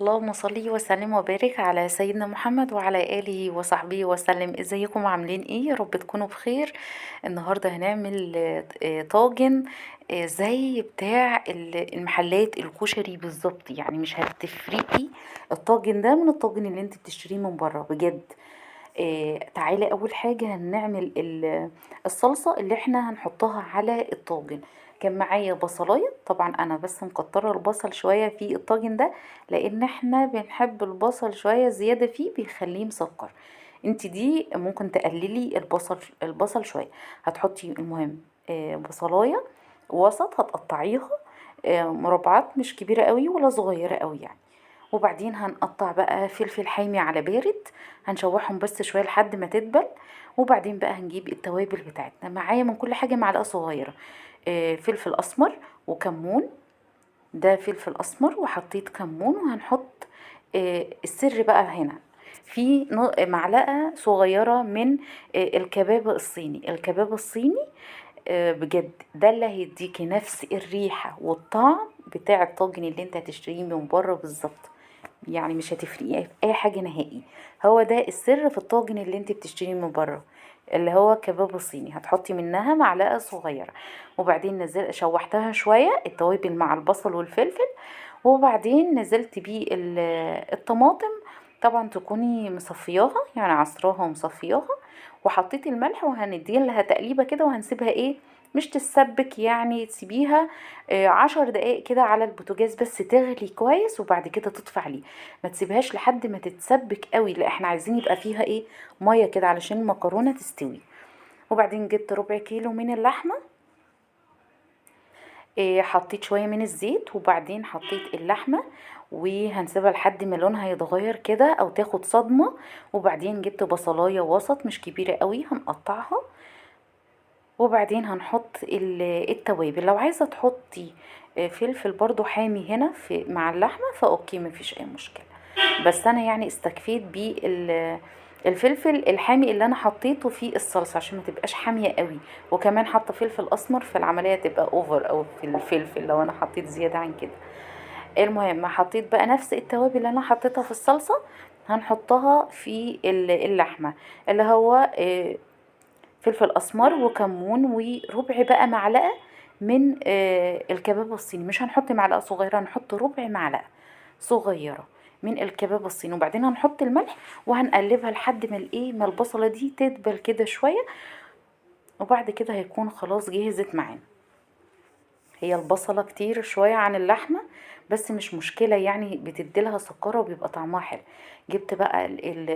اللهم صل وسلم وبارك على سيدنا محمد وعلى آله وصحبه وسلم. ازيكم عاملين ايه؟ يا رب تكونوا بخير. النهاردة هنعمل طاجن زي بتاع المحلات الكشري بالظبط، يعني مش هتفرقي الطاجن ده من الطاجن اللي انت بتشتريه من بره بجد. تعالي اول حاجة هنعمل الصلصة اللي احنا هنحطها على الطاجن. كان معايا بصلاية، طبعا انا بس مكترة البصل شوية في الطاجن ده لان احنا بنحب البصل شوية زيادة فيه بيخليه مسكر. انت دي ممكن تقللي البصل شوية. هتحطي المهم بصلاية وسط، هتقطعيها مربعات، مش كبيرة قوي ولا صغيرة قوي يعني. وبعدين هنقطع بقى فلفل حامي على بارد، هنشوحهم بس شوية لحد ما تدبل. وبعدين بقى هنجيب التوابل بتاعتنا، معايا من كل حاجة معلقة صغيرة فلفل أسمر وكمون. ده فلفل أسمر وحطيت كمون، وهنحط السر بقى هنا في معلقة صغيرة من الكباب الصيني. الكباب الصيني بجد ده اللي هيديكي نفس الريحة والطعم بتاع الطاجن اللي انت هتشتريه من بره بالظبط. يعني مش هتفرقي في اي حاجة نهائي. هو ده السر في الطاجن اللي انت بتشتريه من بره، اللي هو كباب الصيني. هتحطي منها معلقة صغيرة، وبعدين نزل شوحتها شوية التوابل مع البصل والفلفل. وبعدين نزلت بيه الطماطم، طبعا تكوني مصفياها يعني عصراها ومصفياها. وحطيت الملح وهندي لها تقليبة كده وهنسيبها ايه، مش تتسبك يعني، تسيبيها 10 دقايق كده على البوتاجاز بس تغلي كويس، وبعد كده تطفي عليه. ما تسيبهاش لحد ما تتسبك قوي، لا احنا عايزين يبقى فيها ايه، مية كده علشان المكرونة تستوي. وبعدين جبت ربع كيلو من اللحمة، حطيت شوية من الزيت، وبعدين حطيت اللحمة وهنسيبها لحد ما لونها يتغير كده او تاخد صدمة. وبعدين جبت بصلاية وسط مش كبيرة قوي هنقطعها. وبعدين هنحط التوابل. لو عايزة تحطي فلفل برضو حامي هنا في مع اللحمة فاوكي، مفيش اي مشكلة. بس انا يعني استكفيت الفلفل الحامي اللي انا حطيته في الصلصة عشان ما تبقاش حامية قوي. وكمان حاطة فلفل اسمر فالعملية تبقى اوفر او في الفلفل لو انا حطيت زيادة عن كده. المهم حطيت بقى نفس التوابل اللي انا حطيتها في الصلصة، هنحطها في اللحمة، اللي هو فلفل اسمر وكمون وربع بقى معلقه من الكباب الصيني. مش هنحط معلقه صغيره، هنحط ربع معلقه صغيره من الكباب الصيني. وبعدين هنحط الملح وهنقلبها لحد ما الايه، ما البصله دي تدبل كده شويه. وبعد كده هيكون خلاص جهزت معانا. هي البصله كتير شويه عن اللحمه بس مش مشكله، يعني بتديلها سكره وبيبقى طعمها حلو. جبت بقى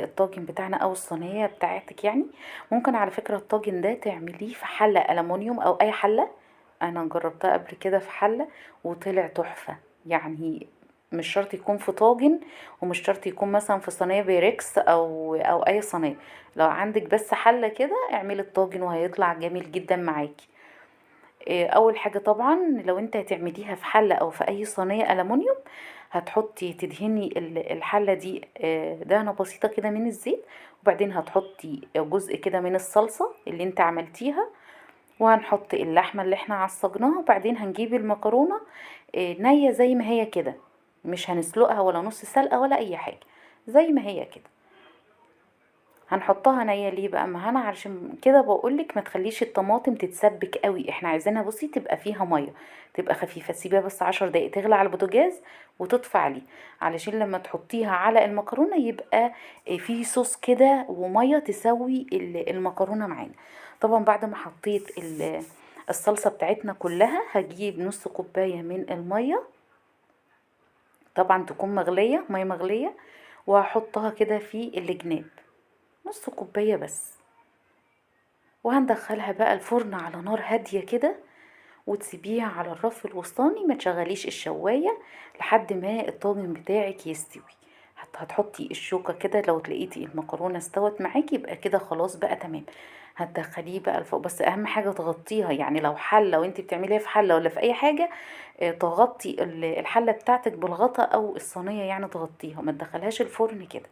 الطاجن بتاعنا او الصينيه بتاعتك يعني. ممكن على فكره الطاجن ده تعمليه في حله ألمونيوم او اي حله. انا جربتها قبل كده في حله وطلع تحفه يعني. مش شرط يكون في طاجن، ومش شرط يكون مثلا في صينيه بيركس او اي صينيه. لو عندك بس حله كده اعملي الطاجن وهيطلع جميل جدا معاكي. اول حاجه طبعا لو انت هتعمليها في حله او في اي صينيه ألمونيوم، هتحطي تدهني الحله دي دهنه بسيطه كده من الزيت. وبعدين هتحطي جزء كده من الصلصه اللي انت عملتيها، وهنحط اللحمه اللي احنا عصجناها. وبعدين هنجيب المكرونه نيه زي ما هي كده، مش هنسلقها ولا نص سلقه ولا اي حاجه، زي ما هي كده. هنحطها نية ليه بقى؟ ما انا علشان كده بقولك ما تخليش الطماطم تتسبك قوي، احنا عايزينها بصي تبقى فيها مية، تبقى خفيفة. سيبها بس 10 دقايق تغلى على البوتاجاز وتطفى عليه، علشان لما تحطيها على المكرونة يبقى فيه صوص كده ومية تسوي المكرونة معانا. طبعا بعد ما حطيت الصلصة بتاعتنا كلها هجيب نص كوباية من المية، طبعا تكون مغلية، مية مغلية، وهحطها كده في الجناب، نص كوباية بس. وهندخلها بقى الفرن على نار هادية كده، وتسيبيها على الرف الوسطاني، ما تشغليش الشواية لحد ما الطاجن بتاعك يستوي. هتحطي الشوكة كده، لو تلاقيتي المكرونة استوت معاكي يبقى كده خلاص بقى تمام. هتدخليه بقى لفوق، بس اهم حاجة تغطيها. يعني لو حلة وانت بتعمليها في حلة ولا في اي حاجة، تغطي الحلة بتاعتك بالغطا او الصينية، يعني تغطيها، ما تدخلهاش الفرن كده،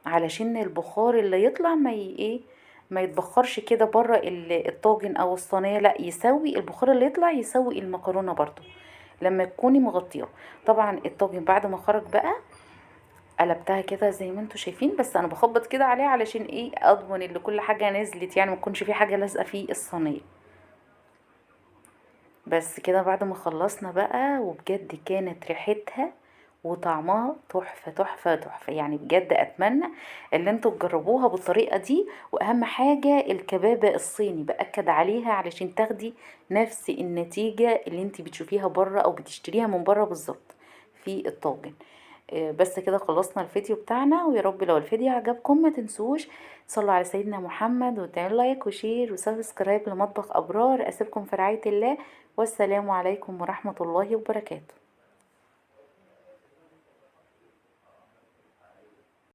علشان البخار اللي يطلع ما ايه، ما يتبخرش كده بره الطاجن او الصينيه، لا يسوي البخار اللي يطلع يسوي المكرونه برضو لما تكوني مغطيه. طبعا الطاجن بعد ما خرج بقى قلبتها كده زي ما انتوا شايفين، بس انا بخبط كده عليها علشان ايه اضمن ان كل حاجة نزلت، يعني ما تكونش في حاجة لازقة في الصينية. بس كده بعد ما خلصنا بقى، وبجد كانت ريحتها وطعمها تحفة تحفة تحفة، يعني بجد اتمنى ان انتوا تجربوها بالطريقة دي. واهم حاجة الكبابة الصيني بأكد عليها علشان تاخدي نفس النتيجة اللي انتي بتشوفيها بره او بتشتريها من بره بالظبط في الطاجن. بس كده خلصنا الفيديو بتاعنا، ويا رب لو الفيديو عجبكم ما تنسوش تصلوا على سيدنا محمد وتعملوا لايك وشير وسبسكرايب لمطبخ أبرار. أسيبكم في رعاية الله، والسلام عليكم ورحمة الله وبركاته.